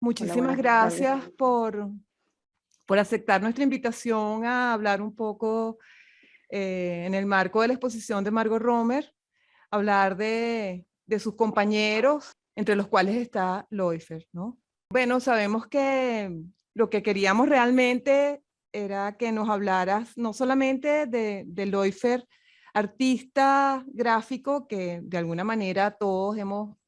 Hola, Muchísimas buenas tardes. gracias por aceptar nuestra invitación a hablar un poco en el marco de la exposición de Margot Romer, hablar de sus compañeros, entre los cuales está Leufer, ¿no? Bueno, sabemos que lo que queríamos realmente era que nos hablaras no solamente de Leufer, artista gráfico que de alguna manera todos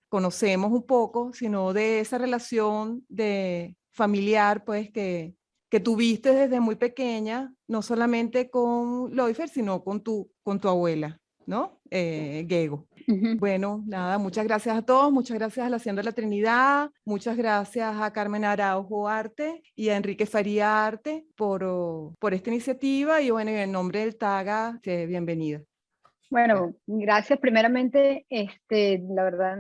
conocemos un poco, sino de esa relación de familiar, pues que tuviste desde muy pequeña, no solamente con Leufer, sino con tu abuela, ¿no? Gego. Ujú. Bueno, nada, muchas gracias a todos, muchas gracias a la Hacienda de la Trinidad, muchas gracias a Carmen Araujo Arte y a Enrique Faría Arte por esta iniciativa y bueno, en nombre del TAGA, bienvenida. Bueno, gracias primeramente, la verdad,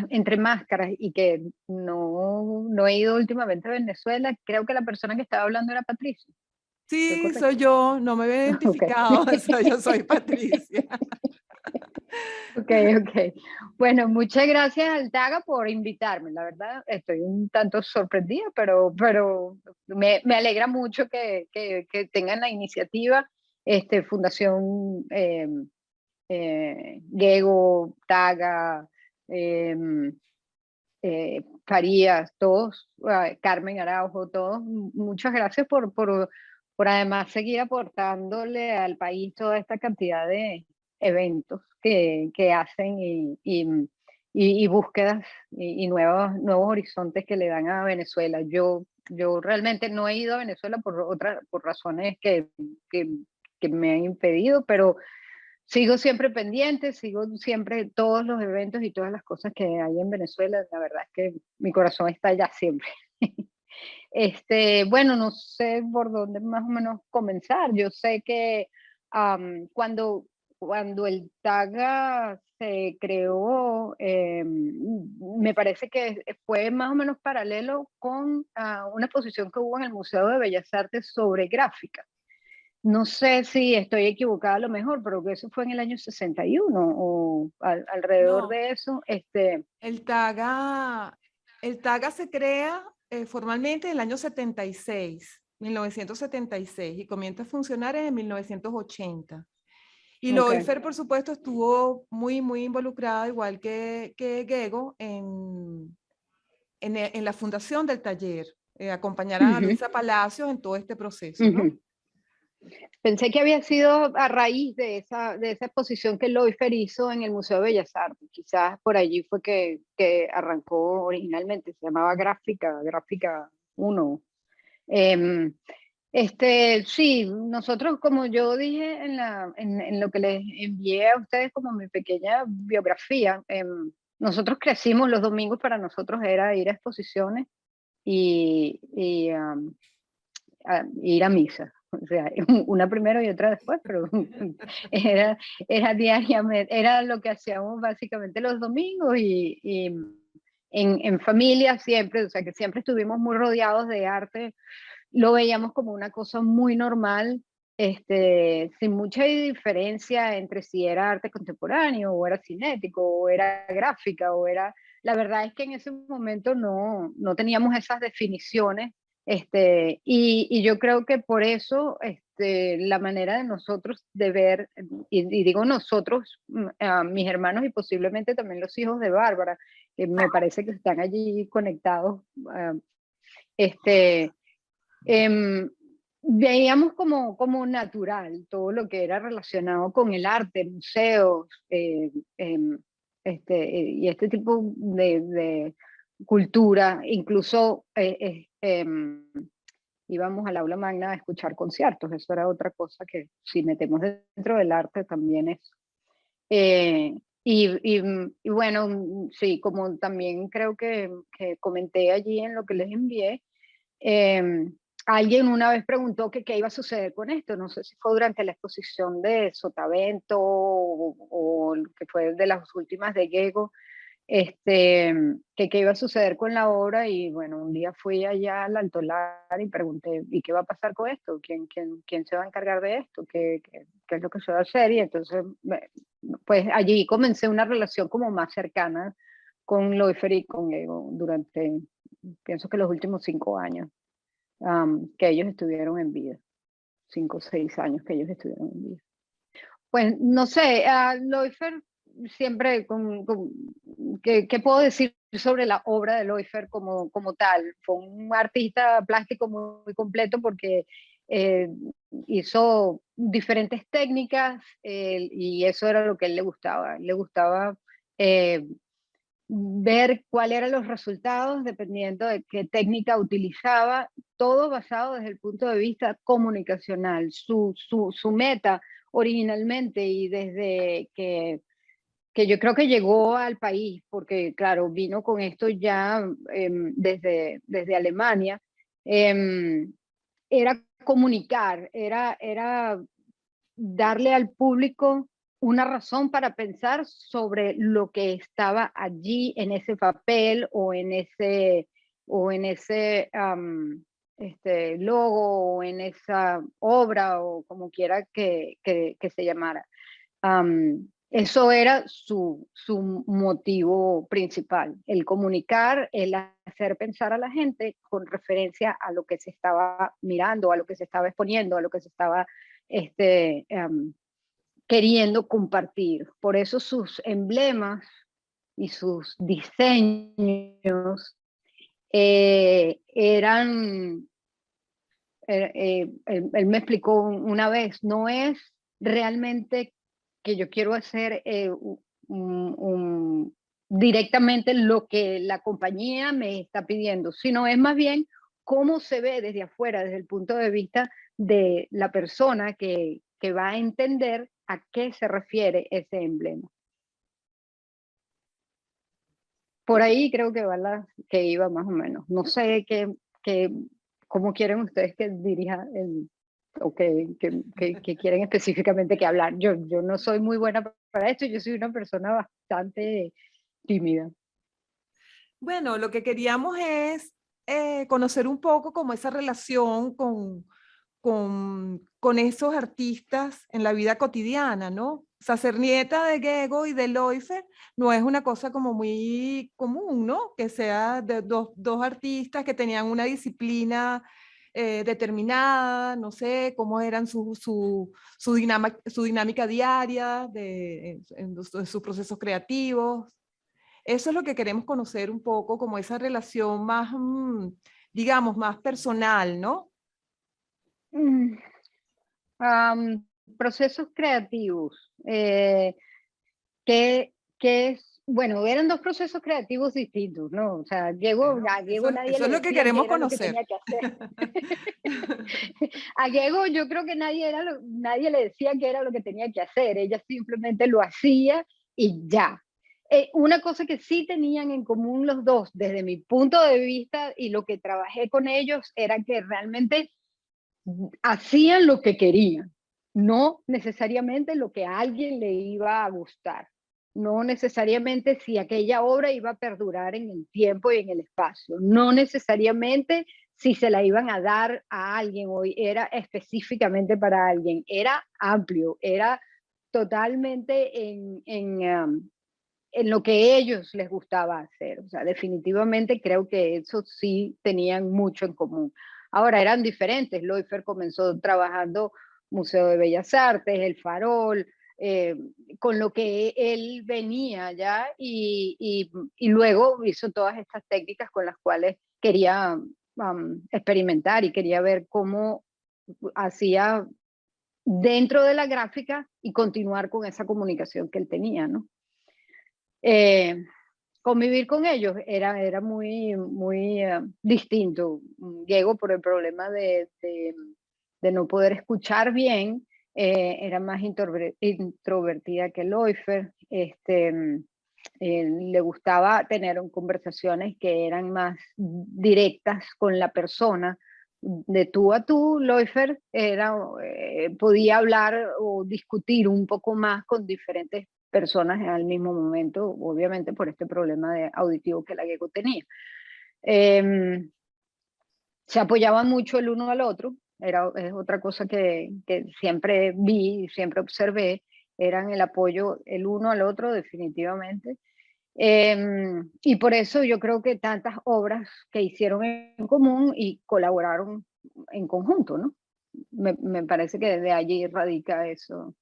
entre máscaras y que no he ido últimamente a Venezuela, creo que la persona que estaba hablando era Patricia. ¿Estoy Sí, soy correcto? yo, no me había Ok. identificado, yo soy Patricia. Ok, ok. Bueno, muchas gracias al Taga por invitarme. La verdad, estoy un tanto sorprendida, pero me alegra mucho que tengan la iniciativa, Fundación Gego, Taga, em, Farías, todos, Carmen Araujo, todos. Muchas gracias por además seguir aportándole al país toda esta cantidad de eventos que hacen y búsquedas y nuevos horizontes que le dan a Venezuela. Yo realmente no he ido a Venezuela por razones que, que me han impedido, pero sigo siempre pendiente, sigo siempre todos los eventos y todas las cosas que hay en Venezuela. La verdad es que mi corazón está allá siempre. Bueno, no sé por dónde más o menos comenzar. Yo sé que cuando el TAGA se creó, me parece que fue más o menos paralelo con una exposición que hubo en el Museo de Bellas Artes sobre gráfica. No sé si estoy equivocada a lo mejor, pero que eso fue en el año 61 o alrededor No, de eso. el TAGA, el TAGA se crea formalmente en el año 76, 1976, y comienza a funcionar en 1980. Y Ok. Leufer, por supuesto, estuvo muy involucrada, igual que Gego, en la fundación del taller. Acompañaron a Ujú, Luisa Palacios en todo este proceso, ¿no? ujú. Pensé que había sido a raíz de esa exposición que Leufer hizo en el Museo de Bellas Artes. Quizás por allí fue que arrancó originalmente. Se llamaba Gráfica uno. Em, sí, nosotros, como yo dije en lo que les envié a ustedes como mi pequeña biografía, nosotros crecimos, los domingos para nosotros era ir a exposiciones y ir a misa. O sea, una primero y otra después, pero era, era diariamente, era lo que hacíamos básicamente los domingos y en familia siempre, o sea que siempre estuvimos muy rodeados de arte, lo veíamos como una cosa muy normal, sin mucha diferencia entre si era arte contemporáneo o era cinético o era gráfica o era... La verdad es que en ese momento no teníamos esas definiciones, y yo creo que por eso la manera de nosotros de ver, y digo nosotros, mis hermanos y posiblemente también los hijos de Bárbara, que me parece que están allí conectados, ah, este, em, veíamos como natural todo lo que era relacionado con el arte, museos, y este tipo de cultura, incluso íbamos al aula magna a escuchar conciertos, eso era otra cosa que si metemos dentro del arte también es. Y bueno, sí, como también creo que comenté allí en lo que les envié, eh, alguien una vez preguntó que qué iba a suceder con esto. No sé si fue durante la exposición de Sotavento o que fue de las últimas de Gego, que qué iba a suceder con la obra. Y bueno, un día fui allá al Altolar y pregunté, ¿y qué va a pasar con esto? ¿Quién se va a encargar de esto? ¿Qué es lo que se va a hacer? Y entonces, pues allí comencé una relación como más cercana con Loifer y con Ego durante, pienso que los últimos 5 años que ellos estuvieron en vida. 5 o 6 años que ellos estuvieron en vida. Pues no sé, Loifer siempre, ¿qué puedo decir sobre la obra de Loifer como tal? Fue un artista plástico muy completo porque hizo diferentes técnicas y eso era lo que a él le gustaba. Le gustaba ver cuáles eran los resultados dependiendo de qué técnica utilizaba, todo basado desde el punto de vista comunicacional. Su meta originalmente y desde que yo creo que llegó al país, porque claro, vino con esto ya desde Alemania, era comunicar, era darle al público una razón para pensar sobre lo que estaba allí en ese papel o en ese logo o en esa obra o como quiera que se llamara. Eso era su motivo principal, el comunicar, el hacer pensar a la gente con referencia a lo que se estaba mirando, a lo que se estaba exponiendo, a lo que se estaba queriendo compartir. Por eso sus emblemas y sus diseños eran, él me explicó una vez, no es realmente que yo quiero hacer directamente lo que la compañía me está pidiendo, sino es más bien cómo se ve desde afuera, desde el punto de vista de la persona que va a entender a qué se refiere ese emblema. Por ahí creo que que iba más o menos. No sé cómo quieren ustedes que dirija o que quieren específicamente que hablar. Yo no soy muy buena para esto, yo soy una persona bastante tímida. Bueno, lo que queríamos es conocer un poco como esa relación con esos artistas en la vida cotidiana, ¿no? O sea, ser nieta de Gego y de Loifer no es una cosa como muy común, ¿no? Que sea de dos artistas que tenían una disciplina determinada, no sé, cómo eran su dinámica diaria en sus procesos creativos. Eso es lo que queremos conocer un poco, como esa relación más, digamos, más personal, ¿no? Mm, Procesos creativos. Que es, bueno, eran dos procesos creativos distintos, ¿no? O sea, Bueno, a Diego nadie eso es le lo que decía que queremos era lo que conocer. tenía que hacer. A Diego yo creo que nadie le decía que era lo que tenía que hacer, ella simplemente lo hacía y ya. Una cosa que sí tenían en común los dos, desde mi punto de vista y lo que trabajé con ellos, era que realmente hacían lo que querían, no necesariamente lo que a alguien le iba a gustar, no necesariamente si aquella obra iba a perdurar en el tiempo y en el espacio, no necesariamente si se la iban a dar a alguien o era específicamente para alguien, era amplio, era totalmente en lo que ellos les gustaba hacer. O sea, definitivamente creo que eso sí tenían mucho en común. Ahora eran diferentes. Loifer comenzó trabajando Museo de Bellas Artes, El Farol, con lo que él venía ya y luego hizo todas estas técnicas con las cuales quería experimentar y quería ver cómo hacía dentro de la gráfica y continuar con esa comunicación que él tenía, ¿no? Convivir con ellos era muy distinto. Diego, por el problema de no poder escuchar bien, era más introvertida que Loifer. Le gustaba tener conversaciones que eran más directas con la persona, de tú a tú. Loifer podía hablar o discutir un poco más con diferentes personas al mismo momento, obviamente por este problema auditivo que la Gecko tenía. Se apoyaban mucho el uno al otro, es otra cosa que siempre vi, siempre observé, eran el apoyo el uno al otro definitivamente. Y por eso yo creo que tantas obras que hicieron en común y colaboraron en conjunto, ¿no? Me parece que de allí radica eso.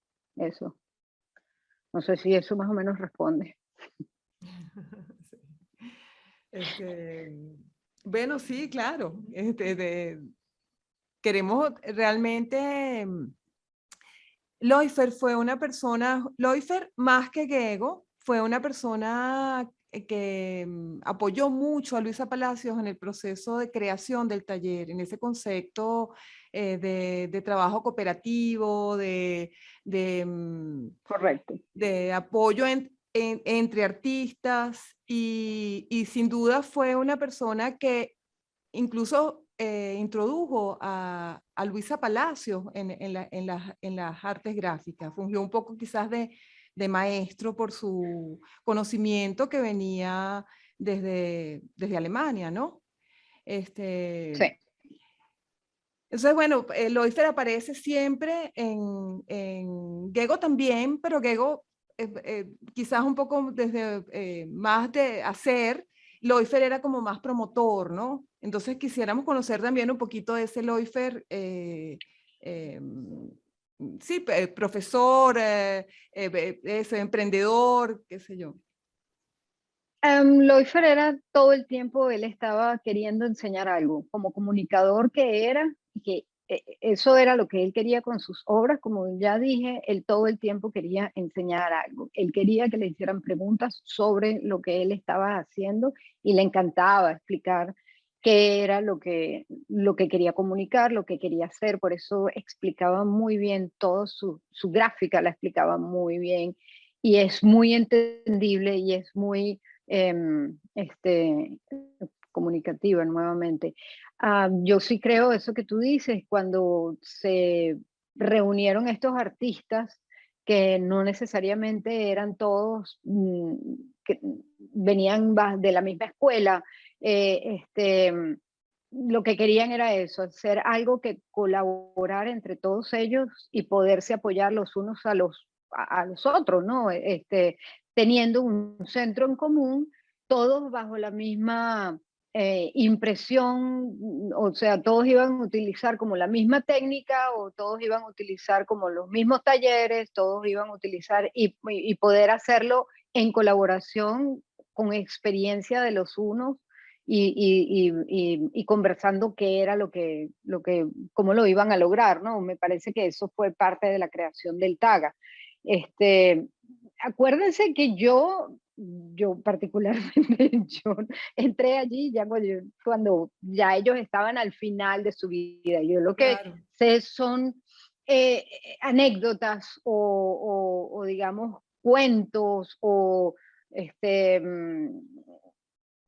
No sé si eso más o menos responde. Sí. Este, bueno, sí, claro. Queremos realmente... Leufer fue una persona, Leufer más que Gego, fue una persona que apoyó mucho a Luisa Palacios en el proceso de creación del taller, en ese concepto de trabajo cooperativo, Correcto. de apoyo entre artistas y sin duda fue una persona que incluso introdujo a Luisa Palacios en las artes gráficas. Fungió un poco quizás de maestro por su conocimiento que venía desde Alemania, ¿no? Sí. Entonces, bueno, Leufer aparece siempre en Gego también, pero Gego quizás un poco desde más de hacer, Leufer era como más promotor, ¿no? Entonces quisiéramos conocer también un poquito de ese Leufer, sí, profesor, ese emprendedor, qué sé yo. Leufer era todo el tiempo, él estaba queriendo enseñar algo, como comunicador que era, y que eso era lo que él quería con sus obras, como ya dije, él todo el tiempo quería enseñar algo, él quería que le hicieran preguntas sobre lo que él estaba haciendo y le encantaba explicar qué era lo que quería comunicar, lo que quería hacer, por eso explicaba muy bien todo, su gráfica la explicaba muy bien y es muy entendible y es muy comunicativa nuevamente. Yo sí creo eso que tú dices, cuando se reunieron estos artistas que no necesariamente eran todos que venían de la misma escuela, lo que querían era eso, hacer algo que colaborar entre todos ellos y poderse apoyar los unos a los otros, ¿no? Teniendo un centro en común, todos bajo la misma impresión, o sea, todos iban a utilizar como la misma técnica o todos iban a utilizar como los mismos talleres, todos iban a utilizar y poder hacerlo en colaboración con experiencia de los unos y conversando qué era cómo lo iban a lograr, ¿no? Me parece que eso fue parte de la creación del TAGA. Este, acuérdense que yo particularmente, yo entré allí ya cuando ya ellos estaban al final de su vida. Yo lo que Claro. sé son anécdotas o digamos cuentos o este,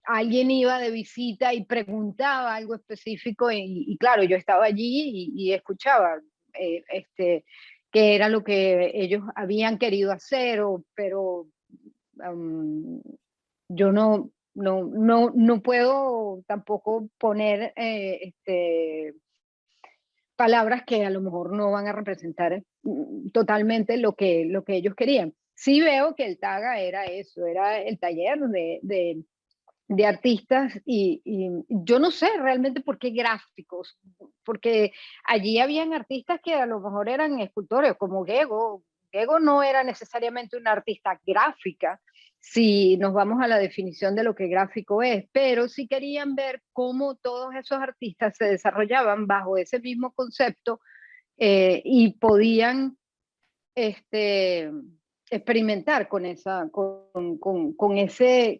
alguien iba de visita y preguntaba algo específico y claro, yo estaba allí y escuchaba qué era lo que ellos habían querido hacer, pero um, yo no puedo tampoco poner palabras que a lo mejor no van a representar totalmente lo que ellos querían. Sí veo que el TAGA era eso, era el taller de artistas y yo no sé realmente por qué gráficos, porque allí habían artistas que a lo mejor eran escultores, como Gego. Gego no era necesariamente una artista gráfica, si nos vamos a la definición de lo que gráfico es, pero sí querían ver cómo todos esos artistas se desarrollaban bajo ese mismo concepto y podían este, experimentar con ese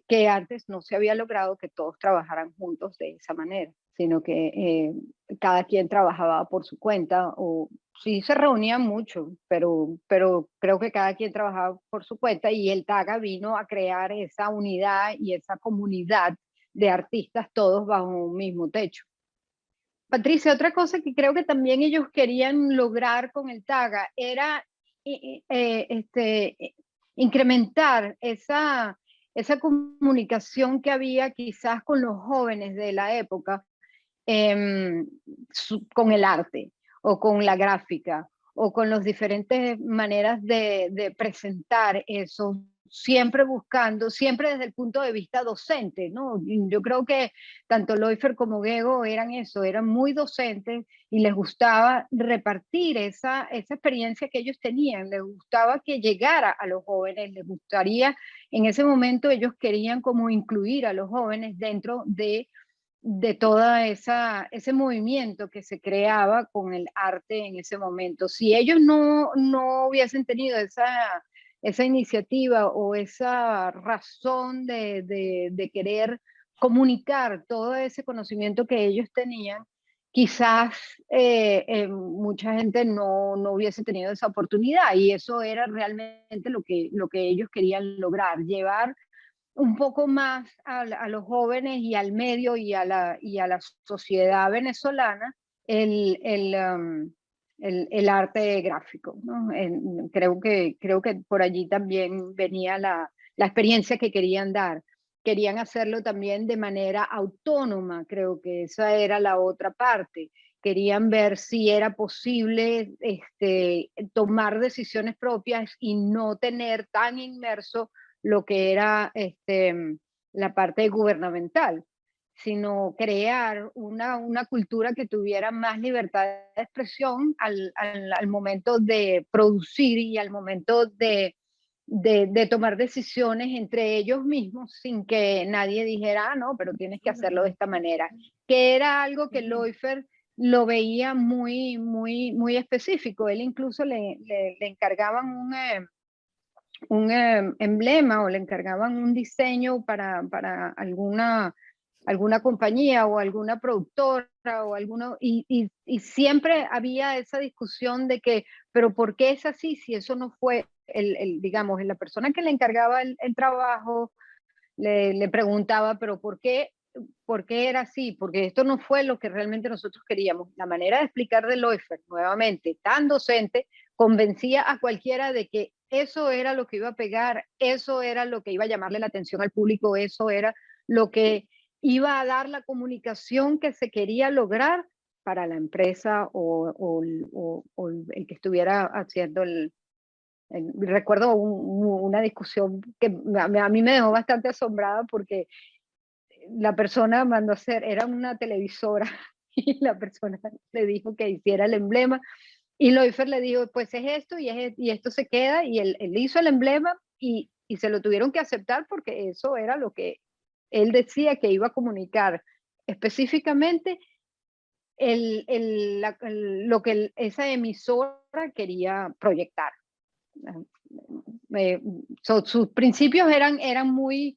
que antes no se había logrado que todos trabajaran juntos de esa manera, sino que cada quien trabajaba por su cuenta o sí se reunían mucho, pero creo que cada quien trabajaba por su cuenta y el TAGA vino a crear esa unidad y esa comunidad de artistas todos bajo un mismo techo. Patricia, otra cosa que creo que también ellos querían lograr con el TAGA era incrementar esa comunicación que había quizás con los jóvenes de la época con el arte o con la gráfica o con las diferentes maneras de presentar esos siempre buscando, siempre desde el punto de vista docente, ¿no? Yo creo que tanto Leufer como Gego eran eso, eran muy docentes y les gustaba repartir esa experiencia que ellos tenían, les gustaba que llegara a los jóvenes, les gustaría, en ese momento ellos querían como incluir a los jóvenes dentro de todo ese movimiento que se creaba con el arte en ese momento. Si ellos no hubiesen tenido esa iniciativa o esa razón de querer comunicar todo ese conocimiento que ellos tenían, quizás mucha gente no hubiese tenido esa oportunidad, y eso era realmente lo que ellos querían lograr, llevar un poco más a los jóvenes y al medio y a la sociedad venezolana el arte gráfico, ¿no? Creo que por allí también venía la experiencia que querían dar. Querían hacerlo también de manera autónoma, creo que esa era la otra parte. Querían ver si era posible tomar decisiones propias y no tener tan inmerso lo que era la parte gubernamental, sino crear una cultura que tuviera más libertad de expresión al momento de producir y al momento de tomar decisiones entre ellos mismos sin que nadie dijera, ah, no, pero tienes que hacerlo de esta manera, que era algo que Leufer lo veía muy específico. Él incluso le encargaban un emblema o le encargaban un diseño para alguna compañía o alguna productora o alguno, y siempre había esa discusión de que, pero ¿por qué es así si eso no fue digamos, la persona que le encargaba el trabajo le preguntaba, pero ¿por qué era así? Porque esto no fue lo que realmente nosotros queríamos. La manera de explicar de Leufer, nuevamente, tan docente, convencía a cualquiera de que eso era lo que iba a pegar, eso era lo que iba a llamarle la atención al público, eso era lo que iba a dar la comunicación que se quería lograr para la empresa o el que estuviera haciendo recuerdo una discusión que a mí me dejó bastante asombrada porque la persona mandó a hacer, era una televisora, y la persona le dijo que hiciera el emblema, y Leufer le dijo, pues es esto, y esto se queda, y él hizo el emblema, y se lo tuvieron que aceptar porque eso era lo que él decía que iba a comunicar específicamente lo que esa emisora quería proyectar. Sus principios eran muy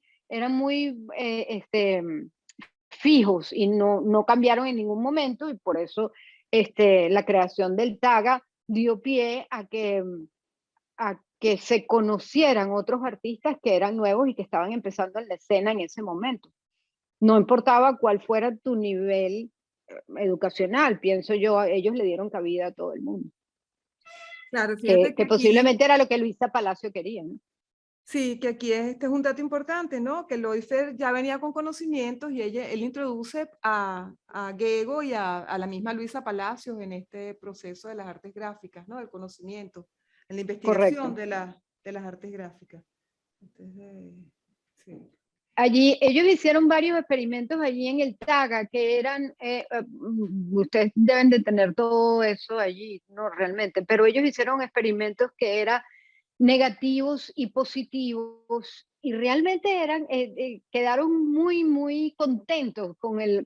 fijos y no cambiaron en ningún momento, y por eso la creación del TAGA dio pie a que se conocieran otros artistas que eran nuevos y que estaban empezando en la escena en ese momento. No importaba cuál fuera tu nivel educacional, pienso yo, ellos le dieron cabida a todo el mundo. Claro, fíjate que posiblemente era lo que Luisa Palacio quería, ¿no? Sí, que aquí este es un dato importante, ¿no? Que Leufer ya venía con conocimientos y él introduce a Gego y a la misma Luisa Palacios en este proceso de las artes gráficas, ¿no? Del conocimiento, en la investigación de las artes gráficas. Entonces, sí. Allí, ellos hicieron varios experimentos allí en el TAGA, que eran, ustedes deben de tener todo eso allí, no realmente, pero ellos hicieron experimentos que eran negativos y positivos, y realmente quedaron muy contentos con el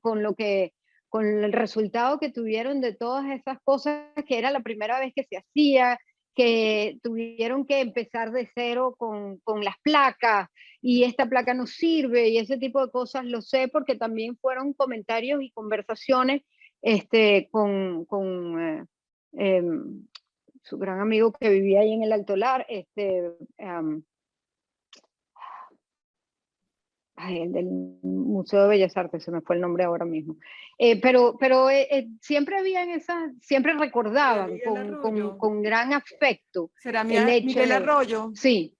resultado que tuvieron de todas esas cosas, que era la primera vez que se hacía, que tuvieron que empezar de cero con las placas, y esta placa no sirve, y ese tipo de cosas lo sé porque también fueron comentarios y conversaciones con su gran amigo que vivía ahí en el Altolar, el del Museo de Bellas Artes, se me fue el nombre ahora mismo. Pero siempre habían siempre recordaban con gran afecto. ¿Será Miguel Arroyo? Sí,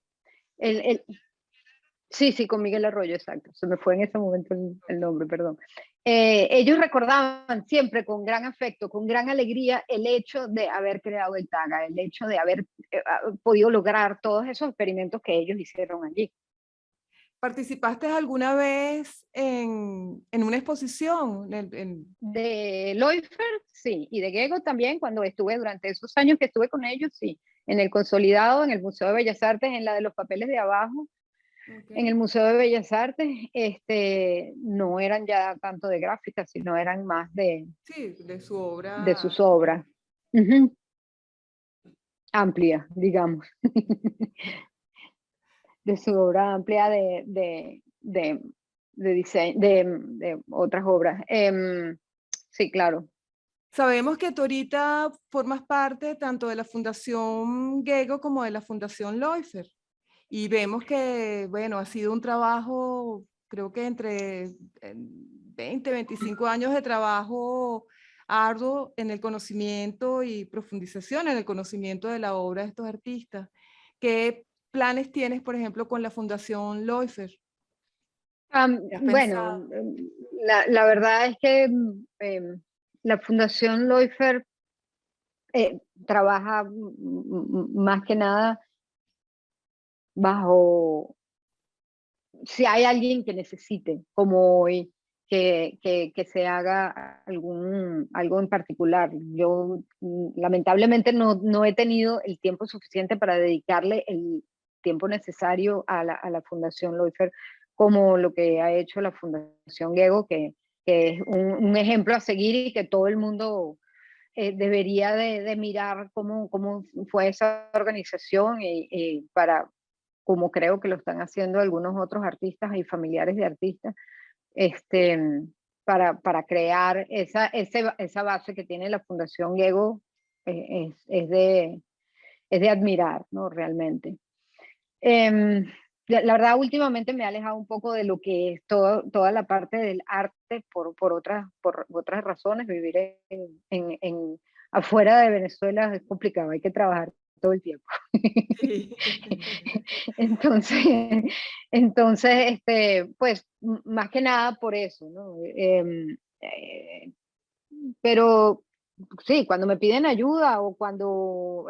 sí, con Miguel Arroyo, exacto. Se me fue en ese momento el nombre, perdón. ellos recordaban siempre con gran afecto, con gran alegría el hecho de haber creado el TAGA, el hecho de haber podido lograr todos esos experimentos que ellos hicieron allí. ¿Participaste alguna vez en una exposición? De Leufer, sí, y de Gego también, cuando estuve durante esos años que estuve con ellos, sí, en el Consolidado, en el Museo de Bellas Artes, en la de los papeles de abajo, en el Museo de Bellas Artes, no eran ya tanto de gráfica, sino eran más Sí, de su obra. de sus obras. Uh-huh. Amplia, digamos. De su obra amplia de diseño, de otras obras. Sí, claro. Sabemos que tú ahorita formas parte tanto de la Fundación Gego como de la Fundación Leufer. Y vemos que, bueno, ha sido un trabajo, creo que entre 20, 25 años de trabajo arduo en el conocimiento y profundización en el conocimiento de la obra de estos artistas. ¿Qué planes tienes, por ejemplo, con la Fundación Leufer? Bueno, la verdad es que la Fundación Leufer trabaja más que nada bajo, si hay alguien que necesite, como hoy, que se haga algo en particular. Yo lamentablemente no he tenido el tiempo suficiente para dedicarle el tiempo necesario a la Fundación Leufer, como lo que ha hecho la Fundación Gego, que es un ejemplo a seguir y que todo el mundo debería de mirar cómo fue esa organización para, como creo que lo están haciendo algunos otros artistas y familiares de artistas, para crear esa base que tiene la Fundación Gego, es de admirar, ¿no? Realmente. La verdad, últimamente me he alejado un poco de lo que es toda la parte del arte por otras razones. Vivir afuera de Venezuela es complicado, hay que trabajar todo el tiempo. Sí. Entonces, pues más que nada por eso, ¿no? Pero sí, cuando me piden ayuda o cuando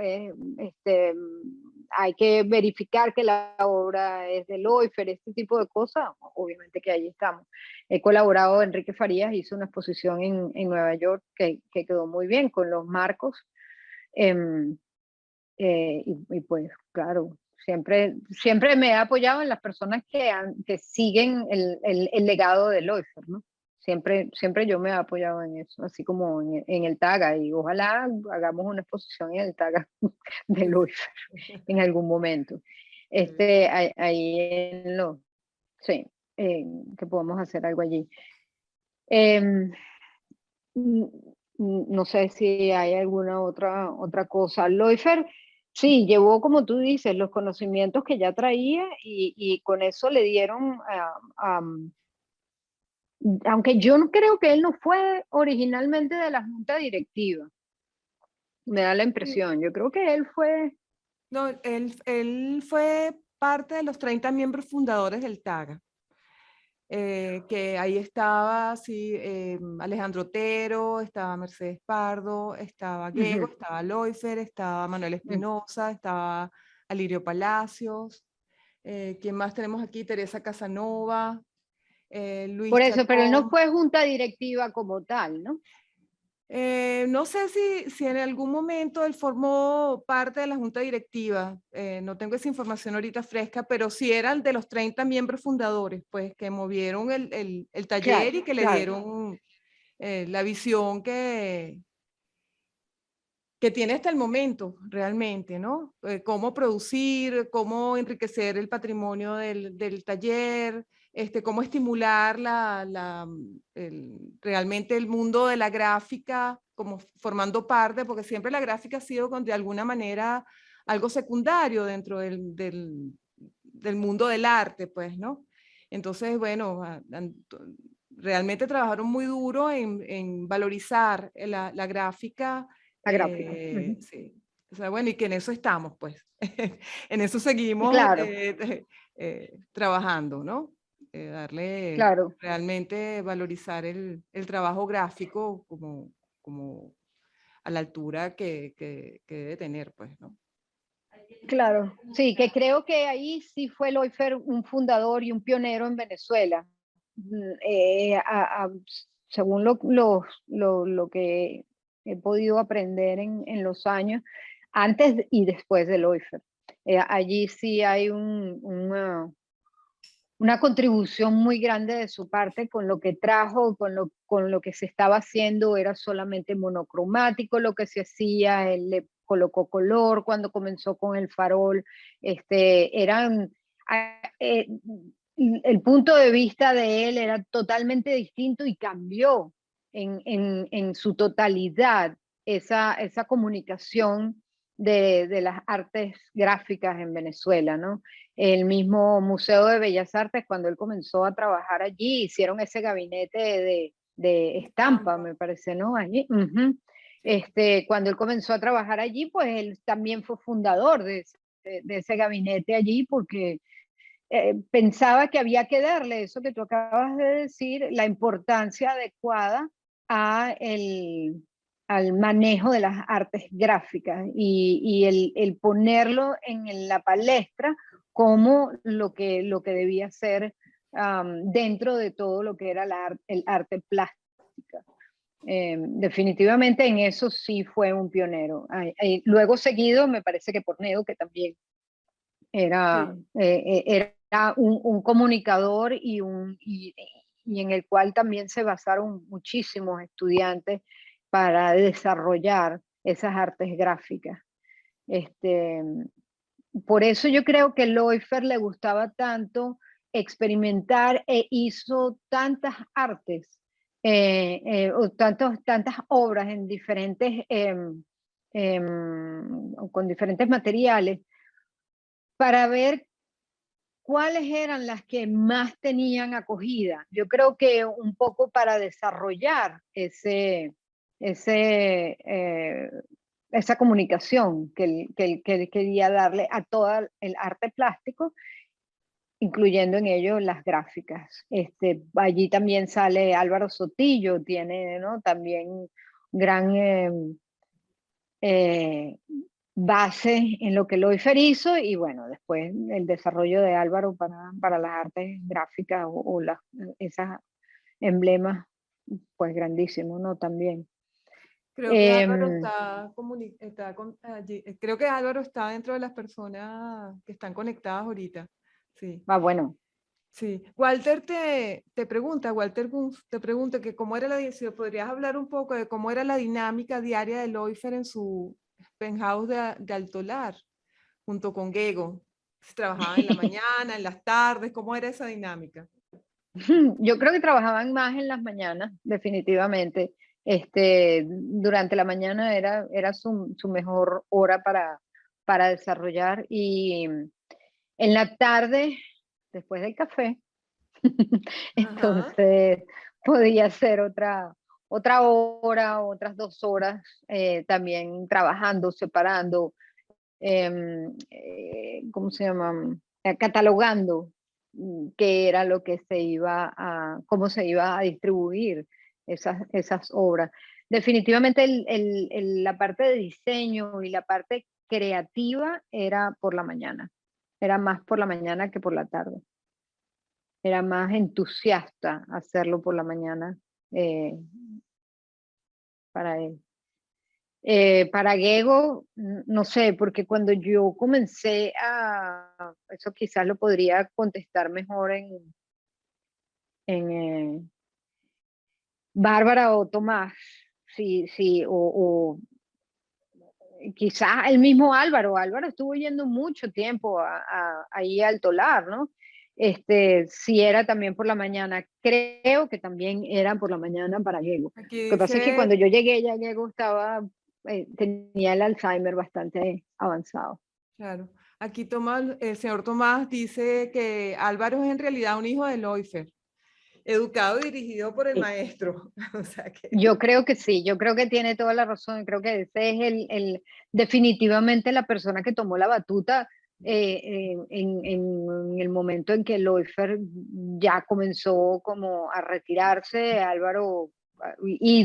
hay que verificar que la obra es de Leufer, este tipo de cosas, obviamente que ahí estamos. He colaborado, Enrique Farías hizo una exposición en Nueva York que quedó muy bien con los marcos. em, y pues claro, siempre me he apoyado en las personas que siguen el legado de Leufer, ¿no? Siempre yo me he apoyado en eso, así como en el TAGA, y ojalá hagamos una exposición en el TAGA de Leufer en algún momento. Ahí sí, que podamos hacer algo allí. Em, no sé si hay alguna otra cosa. Leufer, sí, llevó, como tú dices, los conocimientos que ya traía y con eso le dieron, aunque yo no creo que él no fue originalmente de la junta directiva, me da la impresión, yo creo que él fue... No, él fue parte de los 30 miembros fundadores del TAGA. Que ahí estaba, sí, Alejandro Otero, estaba Mercedes Pardo, estaba Gego, estaba Leufer, estaba Manuel Espinosa, estaba Alirio Palacios. ¿Quién más tenemos aquí? Teresa Casanova, Luis Por eso, pero él no Chacón. fue junta directiva como tal, ¿no? No sé si en algún momento él formó parte de la junta directiva, no tengo esa información ahorita fresca, pero sí eran de los 30 miembros fundadores, pues que movieron el taller Claro, y que le claro. dieron la visión que tiene hasta el momento realmente, ¿no? Cómo producir, cómo enriquecer el patrimonio del taller, cómo estimular realmente el mundo de la gráfica, como formando parte, porque siempre la gráfica ha sido de alguna manera algo secundario dentro del mundo del arte, pues, ¿no? Entonces, bueno, realmente trabajaron muy duro en valorizar la gráfica. La gráfica. Sí. O sea, bueno, y que en eso estamos, pues. En eso seguimos Claro. trabajando, ¿no? darle Claro. realmente valorizar el trabajo gráfico como a la altura que debe tener, pues, ¿no? Claro, sí, que creo que ahí sí fue Leufer un fundador y un pionero en Venezuela. Según lo que he podido aprender en los años, antes y después de Leufer. Allí sí hay una contribución muy grande de su parte con lo que trajo, con lo que se estaba haciendo, era solamente monocromático lo que se hacía, él le colocó color cuando comenzó con el farol, eran, el punto de vista de él era totalmente distinto y cambió en su totalidad esa comunicación de las artes gráficas en Venezuela, ¿no? El mismo Museo de Bellas Artes, cuando él comenzó a trabajar allí, hicieron ese gabinete de estampa, me parece, ¿no? Allí. Uh-huh. Cuando él comenzó a trabajar allí, pues él también fue fundador de ese gabinete allí, porque pensaba que había que darle eso que tú acabas de decir, la importancia adecuada a al manejo de las artes gráficas y el ponerlo en la palestra como lo que debía ser dentro de todo lo que era el arte plástica. Definitivamente en eso sí fue un pionero. Luego seguido, me parece que por Neo, que también era, Sí. era un comunicador y en el cual también se basaron muchísimos estudiantes para desarrollar esas artes gráficas. Este, por eso yo creo que Leufer le gustaba tanto experimentar e hizo tantas artes o tantas obras en diferentes, con diferentes materiales para ver cuáles eran las que más tenían acogida. Yo creo que un poco para desarrollar ese, esa comunicación que él quería darle a todo el arte plástico, incluyendo en ello las gráficas. Allí también sale Álvaro Sotillo, tiene, ¿no?, también gran eh, base en lo que Leufer hizo y bueno, después el desarrollo de Álvaro para las artes gráficas o esas emblemas, pues grandísimo, ¿no? También. Creo que Álvaro Eh, allí. Creo que Álvaro está dentro de las personas que están conectadas ahorita. Sí. bueno, Sí, Walter te pregunta, Walter Gunz te pregunta que cómo era si podrías hablar un poco de cómo era la dinámica diaria de Leufer en su penthouse de Altolar, junto con Gego. Si trabajaban en la mañana, en las tardes, ¿cómo era esa dinámica? yo creo que trabajaban más en las mañanas, definitivamente. Durante la mañana era su mejor hora para desarrollar y en la tarde, después del café, Ajá. entonces podía ser otra hora, otras 2 horas, también trabajando, separando, ¿cómo se llama? Catalogando qué era lo que cómo se iba a distribuir esas obras. Definitivamente la parte de diseño y la parte creativa era por la mañana, era más por la mañana que por la tarde. Era más entusiasta hacerlo por la mañana eh, para él. Para Gego, no sé, porque cuando yo comencé eso quizás lo podría contestar mejor en Bárbara o Tomás, sí, sí, o quizás el mismo Álvaro estuvo yendo mucho tiempo ahí al Tolar, ¿no? Sí era también por la mañana, creo que también era por la mañana para Diego. Aquí Lo que pasa es que cuando dice, yo llegué ya Diego tenía el Alzheimer bastante avanzado. claro, aquí el señor Tomás dice que Álvaro es en realidad un hijo de Leufer, educado y dirigido por el Sí. maestro. O sea que... Yo creo que sí, yo creo que tiene toda la razón, creo que ese es definitivamente la persona que tomó la batuta en el momento en que Leufer ya comenzó como a retirarse, Álvaro, y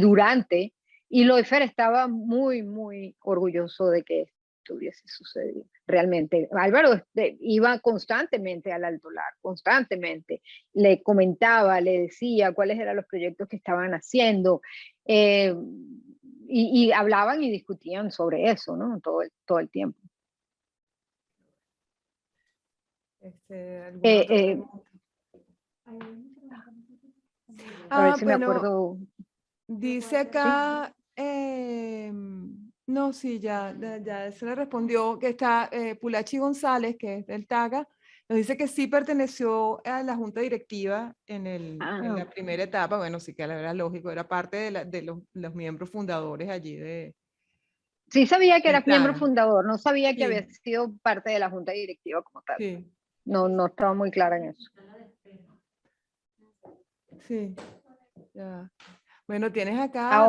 Leufer estaba muy, muy orgulloso de que esto hubiese sucedido. Realmente, Álvaro iba constantemente al Alto Lar, constantemente, le comentaba, le decía cuáles eran los proyectos que estaban haciendo, y hablaban y discutían sobre eso, ¿no? Todo el tiempo. ¿Alguna otra pregunta? A ver si me bueno, acuerdo. dice acá, no, sí, ya se le respondió, que está Pulachi González, que es del TAGA, nos dice que sí perteneció a la junta directiva en la primera etapa. Bueno, sí que era lógico, era parte de los miembros fundadores allí de... Sí sabía que del eras miembro TAGA. fundador, no sabía que Sí, había sido parte de la junta directiva como tal. sí, No estaba muy clara en eso. sí. Ya. Bueno, tienes acá,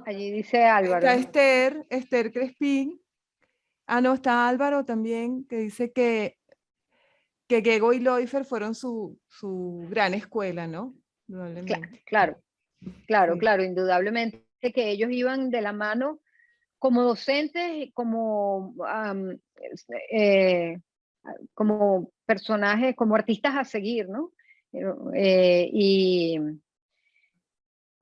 Allí dice Álvaro. está Esther Crespín. No, está Álvaro también, que dice que Gego y Leufer fueron su gran escuela, ¿no? Probablemente. Claro, Sí. indudablemente que ellos iban de la mano como docentes, como personajes, como artistas a seguir, ¿no?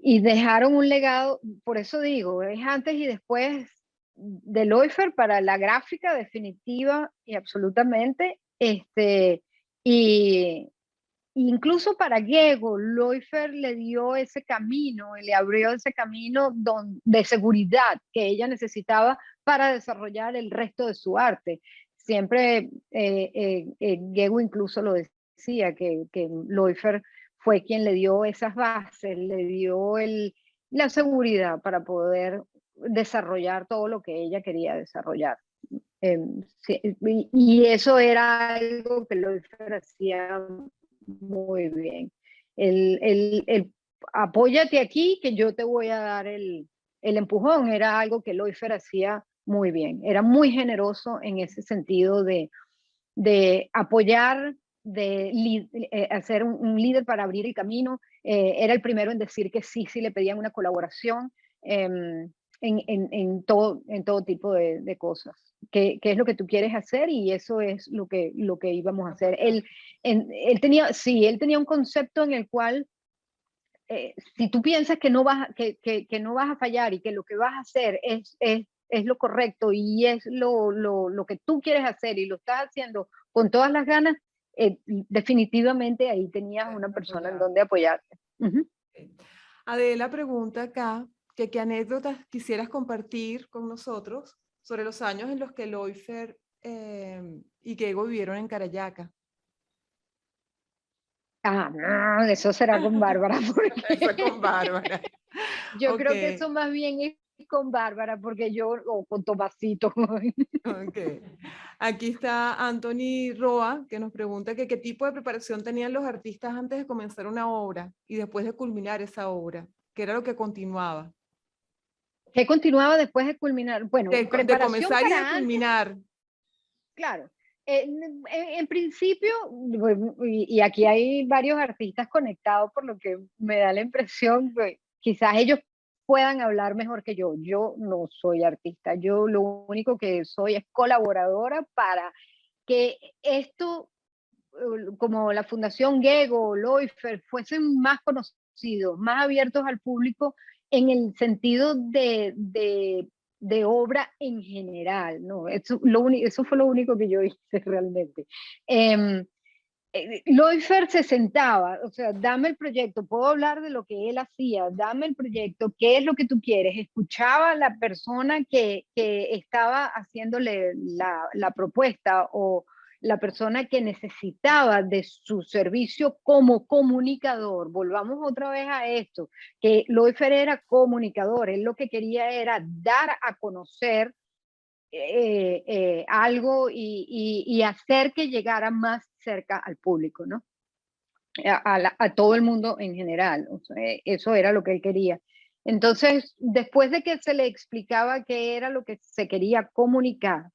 Y dejaron un legado, por eso digo, es antes y después de Leufer para la gráfica definitiva y absolutamente, y incluso para Gego, Leufer le dio ese camino, le abrió ese camino de seguridad que ella necesitaba para desarrollar el resto de su arte. Siempre Gego incluso lo decía, que Leufer fue quien le dio esas bases, le dio la seguridad para poder desarrollar todo lo que ella quería desarrollar. Sí, y eso era algo que Leufer hacía muy bien. El apóyate aquí que yo te voy a dar el empujón era algo que Leufer hacía muy bien. Era muy generoso en ese sentido de apoyar, de hacer un líder para abrir el camino. Era el primero en decir que sí le pedían una colaboración. En todo tipo de cosas. ¿Qué es lo que tú quieres hacer? Y eso es lo que íbamos a hacer. Él tenía un concepto en el cual, si tú piensas que no vas a fallar y que lo que vas a hacer es lo correcto y es lo que tú quieres hacer y lo estás haciendo con todas las ganas, definitivamente ahí tenías una persona en donde apoyarte. Uh-huh. Adela pregunta acá que qué anécdotas quisieras compartir con nosotros sobre los años en los que Leufer y Gego vivieron en Carayaca. No, eso será con Bárbara. Eso es con Bárbara. Yo creo que eso más bien es con Bárbara, porque o con Tomasito. Okay. Aquí está Anthony Roa, que nos pregunta que qué tipo de preparación tenían los artistas antes de comenzar una obra y después de culminar esa obra, que era lo que continuaba. ¿Qué continuaba después de culminar? Bueno, de comenzar y de culminar. Claro. En principio, y aquí hay varios artistas conectados, por lo que me da la impresión que quizás ellos puedan hablar mejor que yo. Yo no soy artista, yo lo único que soy es colaboradora para que esto, como la Fundación Gego, Leufer, fuesen más conocidos, más abiertos al público en el sentido de obra en general, ¿no? Eso fue lo único que yo hice realmente. Leufer se sentaba, o sea, dame el proyecto, puedo hablar de lo que él hacía, dame el proyecto, qué es lo que tú quieres. Escuchaba a la persona que estaba haciéndole la propuesta o la persona que necesitaba de su servicio como comunicador. Volvamos otra vez a esto, que Leufer era comunicador, él lo que quería era dar a conocer algo y hacer que llegara más cerca al público, ¿no? A todo el mundo en general. O sea, eso era lo que él quería. Entonces, después de que se le explicaba qué era lo que se quería comunicar,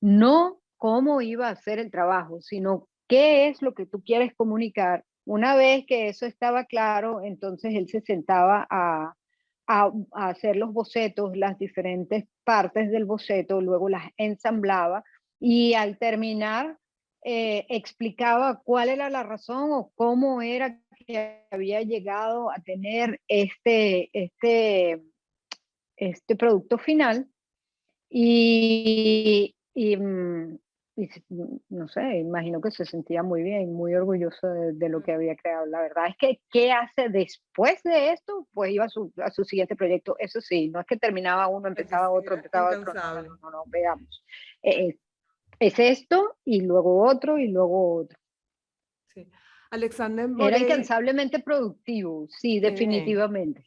no cómo iba a ser el trabajo, sino qué es lo que tú quieres comunicar. Una vez que eso estaba claro, entonces él se sentaba a hacer los bocetos, las diferentes partes del boceto, luego las ensamblaba y al terminar explicaba cuál era la razón o cómo era que había llegado a tener este producto final y no sé, imagino que se sentía muy bien, muy orgulloso de lo que había creado. La verdad es que, ¿qué hace después de esto? Pues iba a su siguiente proyecto. Eso sí, no es que terminaba uno, Era empezaba otro. No, no, incansable. no, no, no, veamos. Eh, es esto y luego otro y luego otro. Sí. Alexander Era Morey, incansablemente productivo, sí, qué bien, definitivamente.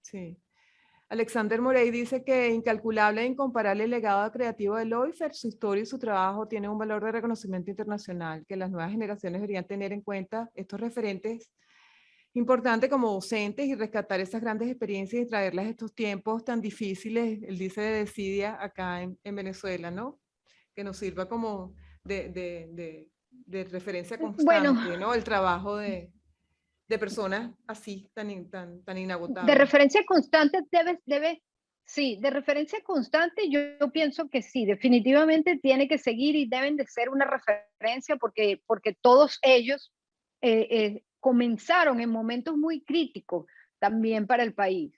sí. Alexander Morey dice que incalculable e incomparable el legado creativo de Leufer, su historia y su trabajo tienen un valor de reconocimiento internacional, que las nuevas generaciones deberían tener en cuenta estos referentes importantes como docentes y rescatar esas grandes experiencias y traerlas a estos tiempos tan difíciles, él dice de desidia acá en Venezuela, ¿no? Que nos sirva como de referencia Bueno, constante, ¿no? El trabajo de personas así, tan de inagotables. referencia constante sí, de referencia constante yo pienso que sí, definitivamente tiene que seguir y deben de ser una referencia porque todos ellos comenzaron en momentos muy críticos también para el país.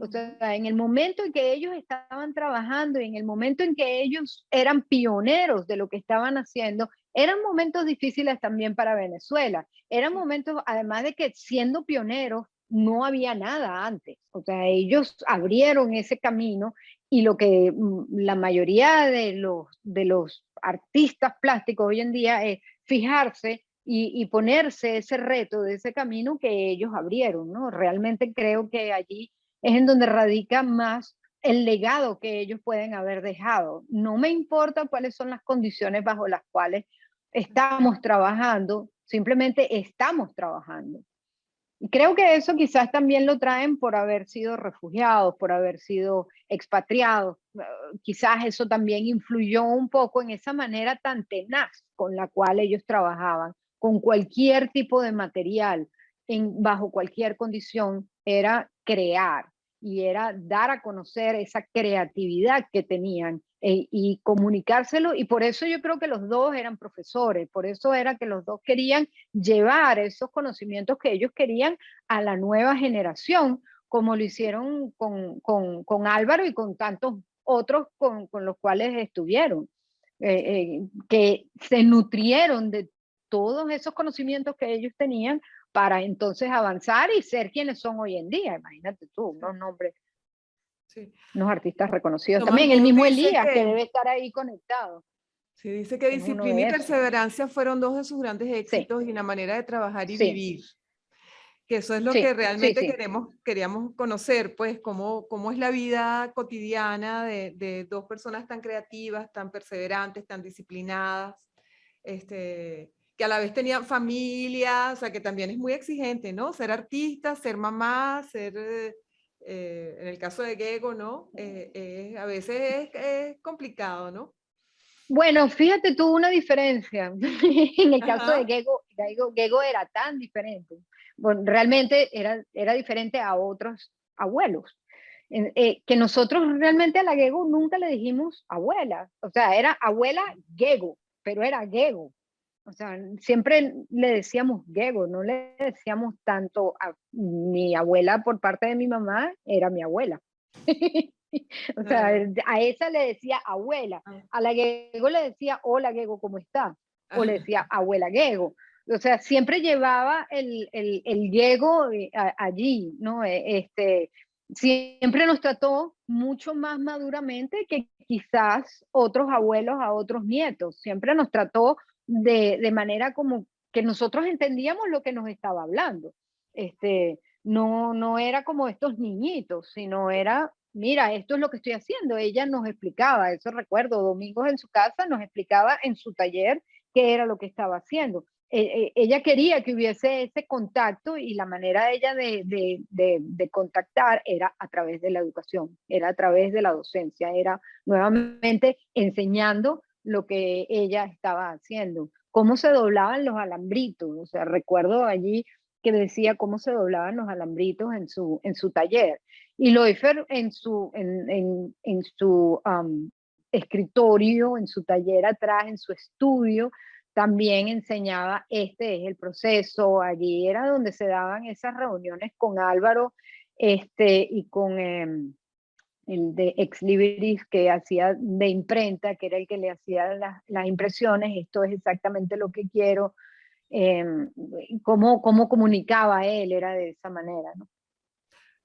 O sea, en el momento en que ellos estaban trabajando y en el momento en que ellos eran pioneros de lo que estaban haciendo, eran momentos difíciles también para Venezuela. Eran Sí. momentos, además de que siendo pioneros, no había nada antes. O sea, ellos abrieron ese camino y lo que la mayoría de los artistas plásticos hoy en día es fijarse y ponerse ese reto de ese camino que ellos abrieron, ¿no? Realmente creo que allí es en donde radica más el legado que ellos pueden haber dejado. No me importa cuáles son las condiciones bajo las cuales estamos trabajando, simplemente estamos trabajando. Y creo que eso quizás también lo traen por haber sido refugiados, por haber sido expatriados. Quizás eso también influyó un poco en esa manera tan tenaz con la cual ellos trabajaban, con cualquier tipo de material, bajo cualquier condición, era crear y era dar a conocer esa creatividad que tenían y comunicárselo. Y por eso yo creo que los dos eran profesores, por eso era que los dos querían llevar esos conocimientos que ellos querían a la nueva generación, como lo hicieron con Álvaro y con tantos otros con los cuales estuvieron, que se nutrieron de todos esos conocimientos que ellos tenían para entonces avanzar y ser quienes son hoy en día. Imagínate tú, Sí, unos nombres, sí. unos artistas reconocidos. Thomas También el More mismo dice Elías, que que, debe estar ahí conectado, sí, dice que es uno disciplina y de esos. perseverancia fueron dos de sus grandes Sí, éxitos y la manera de trabajar y sí, vivir. Que eso es lo que sí, sí, realmente sí. queríamos conocer, pues, cómo es la vida cotidiana de dos personas tan creativas, tan perseverantes, tan disciplinadas, que a la vez tenían familia, o sea, que también es muy exigente, ¿no? Ser artista, ser mamá, en el caso de Gego, ¿no? A veces es complicado, ¿no? Bueno, fíjate tú una diferencia. En el caso de Ajá, Gego era tan diferente. Bueno, realmente era diferente a otros abuelos. Que nosotros realmente a la Gego nunca le dijimos abuela. O sea, era abuela Gego, pero era Gego. O sea, siempre le decíamos Gego, no le decíamos tanto a mi abuela por parte de mi mamá, era mi abuela. O sea, claro. a esa le decía abuela, Ah, a la Gego le decía hola Gego, ¿cómo está? O le ah, decía abuela Gego. O sea, siempre llevaba el Gego allí, ¿no? Siempre nos trató mucho más maduramente que quizás otros abuelos a otros nietos. Siempre nos trató de manera como que nosotros entendíamos lo que nos estaba hablando. No era como estos niñitos, sino era, mira, esto es lo que estoy haciendo. Ella nos explicaba, eso recuerdo, domingos en su casa, nos explicaba en su taller qué era lo que estaba haciendo. Ella quería que hubiese ese contacto y la manera de ella de contactar era a través de la educación, era a través de la docencia, era nuevamente enseñando lo que ella estaba haciendo, cómo se doblaban los alambritos. O sea, recuerdo allí que decía cómo se doblaban los alambritos en su taller. Y Loifer en su escritorio, en su taller atrás, en su estudio, también enseñaba, este es el proceso. Allí era donde se daban esas reuniones con Álvaro y con el de Ex Libris, que hacía de imprenta, que era el que le hacía las impresiones. Esto es exactamente lo que quiero. Eh, cómo comunicaba él, era de esa manera, ¿no?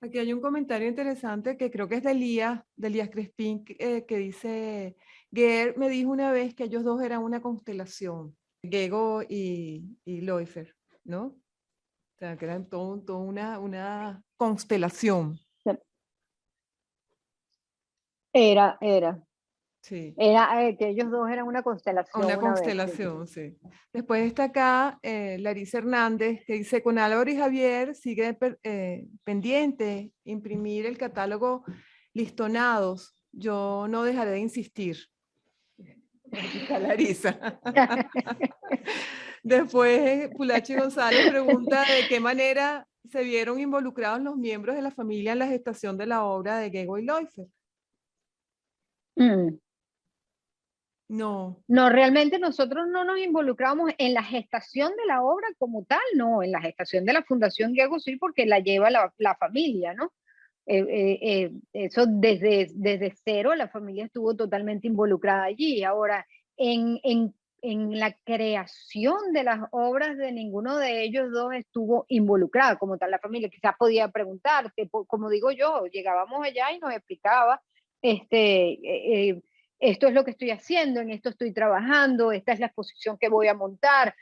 Aquí hay un comentario interesante que creo que es de Elías Crespín, que dice, Guer me dijo una vez que ellos dos eran una constelación, Gego y Loifer, ¿no? O sea, que eran todo una constelación. Era. Sí. Era que ellos dos eran una constelación Una una vez. constelación, sí. Después está acá Larisa Hernández, que dice, con Álvaro y Javier sigue pendiente imprimir el catálogo Listonados. Yo no dejaré de insistir. Aquí está Larisa. Después Pulachi González pregunta de qué manera se vieron involucrados los miembros de la familia en la gestación de la obra de Gego y Loifer. No. No, realmente nosotros no nos involucramos en la gestación de la obra como tal, no, en la gestación de la Fundación Diego sí, porque la lleva la familia, ¿no? Eso desde cero la familia estuvo totalmente involucrada allí. Ahora, en la creación de las obras de ninguno de ellos dos estuvo involucrada como tal la familia. Quizás podía preguntarte, como digo yo, llegábamos allá y nos explicaba, esto es lo que estoy haciendo, en esto estoy trabajando, esta es la exposición que voy a montar.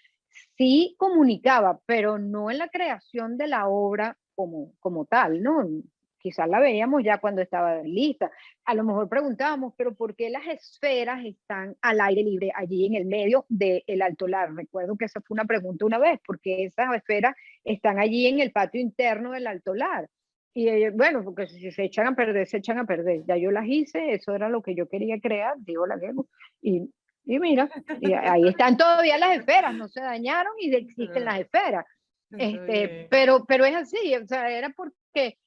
Sí comunicaba, pero no en la creación de la obra como tal, ¿no? Quizás la veíamos ya cuando estaba lista. A lo mejor preguntábamos, pero ¿por qué las esferas están al aire libre allí en el medio del altolar? Recuerdo que esa fue una pregunta una vez, porque esas esferas están allí en el patio interno del altolar. Y bueno, porque si se echan a perder, se echan a perder. Ya yo las hice, eso era lo que yo quería crear, digo la Gego. Y mira, y ahí están todavía las esferas, no se dañaron y existen las esferas. Pero es así, o sea, era porque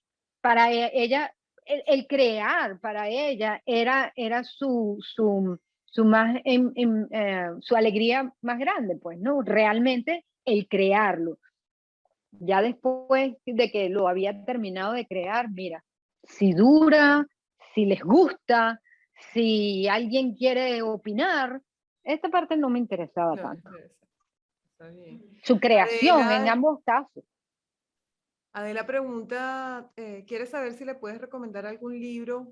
para ella, el crear para ella era su alegría más grande, pues, ¿no? Realmente el crearlo. Ya después de que lo había terminado de crear, mira, si dura, si les gusta, si alguien quiere opinar, esta parte no me interesaba tanto. Está bien. Su creación en ambos casos. Adela pregunta, quiere saber si le puedes recomendar algún libro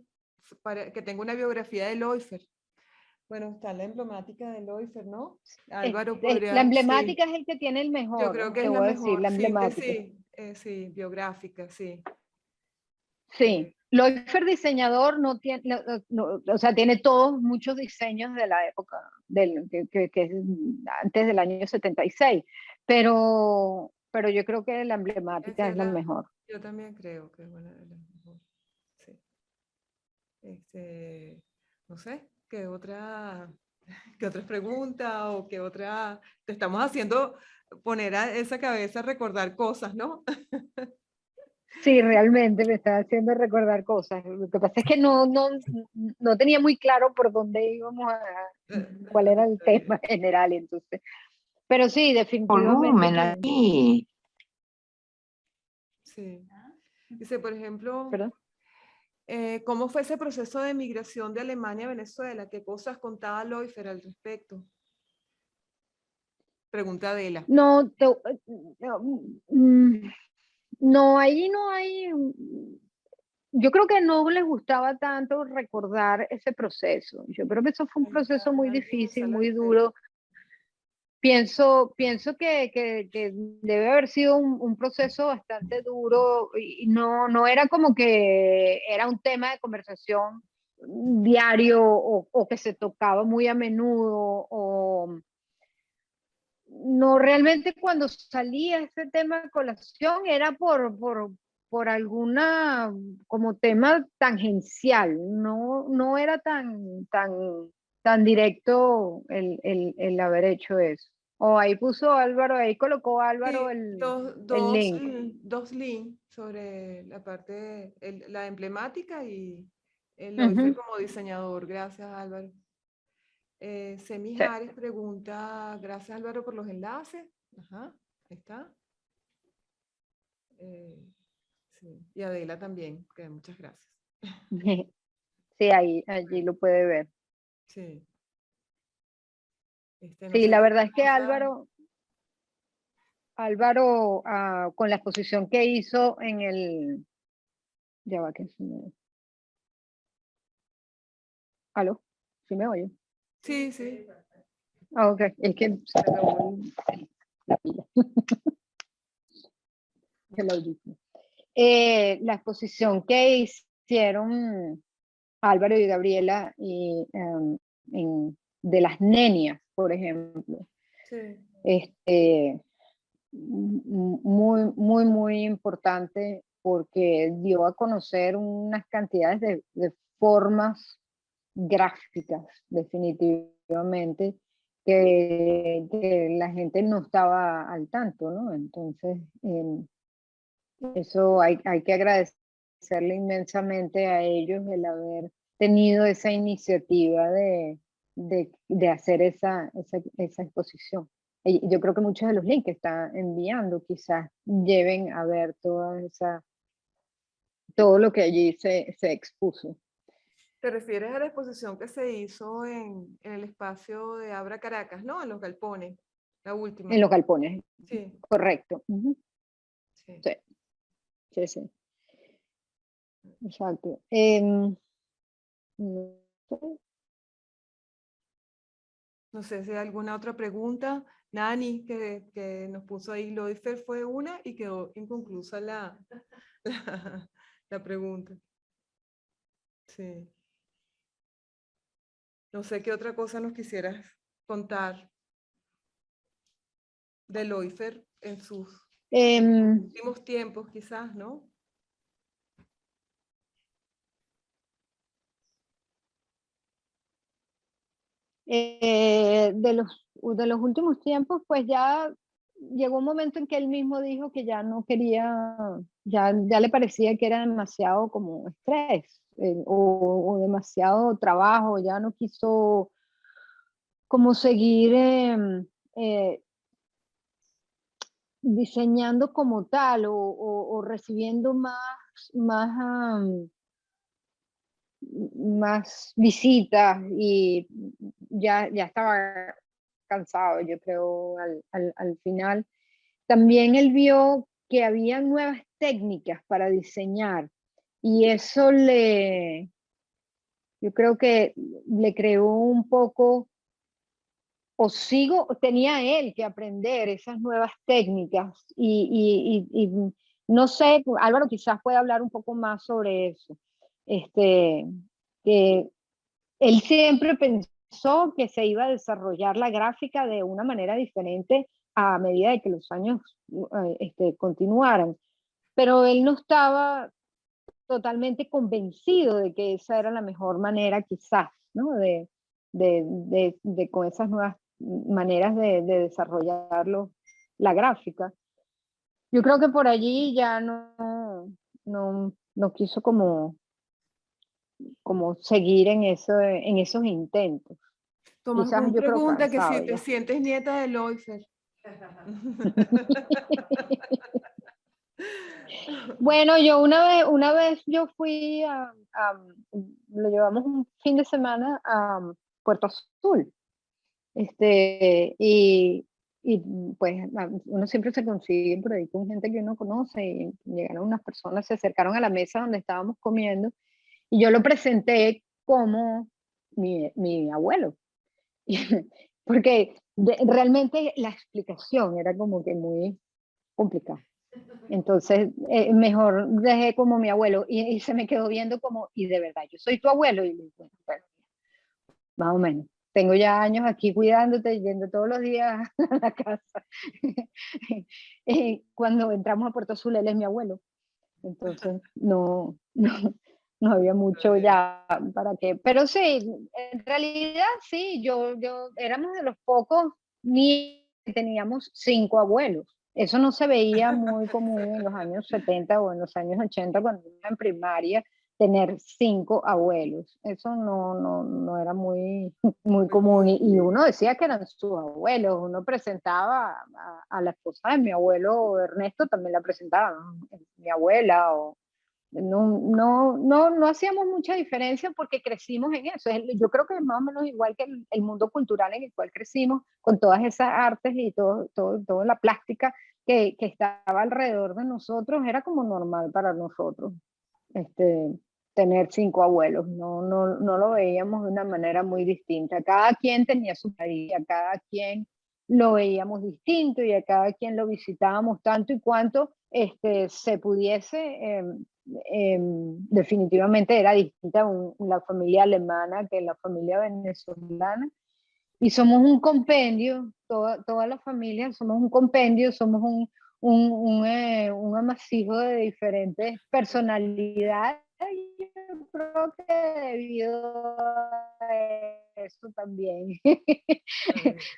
que tenga una biografía de Loifer. Bueno, está la emblemática de Loifer, ¿no? Álvaro podría... La emblemática sí. es el que tiene el mejor. Yo creo que te es la voy a decir, mejor. la Sí, emblemática. sí, biográfica, sí. Sí, Loifer diseñador no tiene, o sea, tiene todos muchos diseños de la época, que es antes del año 76, pero yo creo que la emblemática es la mejor. Yo también creo que es una de las mejores. Sí. No sé, ¿qué otra pregunta o qué otra? Te estamos haciendo poner a esa cabeza a recordar cosas, ¿no? Sí, realmente me está haciendo recordar cosas. Lo que pasa es que no tenía muy claro por dónde íbamos cuál era el tema general, entonces. Pero sí, definitivamente. Volumen aquí. Sí. Dice, por ejemplo, ¿Perdón? ¿cómo fue ese proceso de migración de Alemania a Venezuela? ¿Qué cosas contaba Loifer al respecto? Pregunta Adela. No, no, ahí no hay. Yo creo que no les gustaba tanto recordar ese proceso. Yo creo que eso fue un proceso muy difícil, muy duro. Pienso que debe haber sido un proceso bastante duro y no era como que era un tema de conversación diario o que se tocaba muy a menudo. No, realmente cuando salía este tema de colación era por alguna como tema tangencial, no era tan tan directo el haber hecho eso. O ahí puso Álvaro, ahí colocó Álvaro Sí, el link. dos links sobre la parte, la emblemática y el Loifer Ujú, como diseñador. Gracias, Álvaro. Semi sí. Harris pregunta, gracias Álvaro por los enlaces. Ajá, ahí está. Sí. Y Adela también, que muchas gracias. Sí, allí lo puede ver. Sí. No Sí, sé la qué verdad otra es que cosa. Álvaro, con la exposición que hizo en el, ya va que ¿aló? ¿Sí me oye? Sí, sí. Ah, ok, es que se me acabó la pila. El audífono. La exposición que hicieron Álvaro y Gabriela de las nenias, por ejemplo. Sí. Muy, muy, muy importante porque dio a conocer unas cantidades de formas gráficas, definitivamente, que la gente no estaba al tanto, ¿no? Entonces, eso hay que agradecerle inmensamente a ellos el haber tenido esa iniciativa de hacer esa exposición. Y yo creo que muchos de los links que está enviando quizás lleven a ver todo lo que allí se expuso. ¿Te refieres a la exposición que se hizo en el espacio de Abra Caracas, ¿no? En los galpones, la última. En los galpones, Sí, correcto. Ujú. sí. Sí, sí, sí, exacto. No sé. No sé si hay alguna otra pregunta. Nani, que nos puso ahí, Loifer fue una y quedó inconclusa la pregunta. Sí. No sé qué otra cosa nos quisieras contar de Loifer en sus Em, últimos tiempos, quizás, ¿no? de los últimos tiempos, pues ya llegó un momento en que él mismo dijo que ya no quería, ya le parecía que era demasiado como estrés o demasiado trabajo, ya no quiso como seguir eh, diseñando como tal o recibiendo más visitas y ya estaba cansado, yo creo, al final. También él vio que había nuevas técnicas para diseñar y eso yo creo que le creó un poco, tenía él que aprender esas nuevas técnicas y no sé, Álvaro quizás puede hablar un poco más sobre eso. Que él siempre pensó que se iba a desarrollar la gráfica de una manera diferente a medida de que los años continuaran, pero él no estaba totalmente convencido de que esa era la mejor manera quizás, ¿no? Con esas nuevas maneras de desarrollarlo, la gráfica. Yo creo que por allí ya no quiso como seguir en esos intentos. Tomás Quizás Gun yo creo pregunta que cansado si te ya. sientes nieta de Loifer. Bueno, yo una vez yo fui lo llevamos un fin de semana a Puerto Azul. Y pues uno siempre se consigue por ahí con gente que uno conoce y llegaron unas personas, se acercaron a la mesa donde estábamos comiendo y yo lo presenté como mi abuelo. Porque realmente la explicación era como que muy complicada. Entonces, mejor dejé como mi abuelo y se me quedó viendo como, y de verdad, yo soy tu abuelo. Y le dije, bueno, más o menos. Tengo ya años aquí cuidándote, yendo todos los días a la casa. Cuando entramos a Puerto Azul, él es mi abuelo. Entonces, no, no había mucho ya para qué. Pero sí, en realidad sí, éramos de los pocos niños que teníamos 5 abuelos. Eso no se veía muy común en los años 70 o en los años 80 cuando iba en primaria, tener 5 abuelos. Eso no era muy, muy común. Y uno decía que eran sus abuelos. Uno presentaba a la esposa de mi abuelo Ernesto, también la presentaba, ¿no? Mi abuela o no hacíamos mucha diferencia porque crecimos en eso. Yo creo que es más o menos igual que el mundo cultural en el cual crecimos, con todas esas artes y toda la plástica que estaba alrededor de nosotros, era como normal para nosotros tener 5 abuelos. No lo veíamos de una manera muy distinta. Cada quien tenía su país, a cada quien lo veíamos distinto y a cada quien lo visitábamos tanto y cuanto se pudiese. Definitivamente era distinta la familia alemana que la familia venezolana. Y somos un compendio, toda la familia somos un compendio, somos un amasijo de diferentes personalidades. Yo creo que debido a eso también,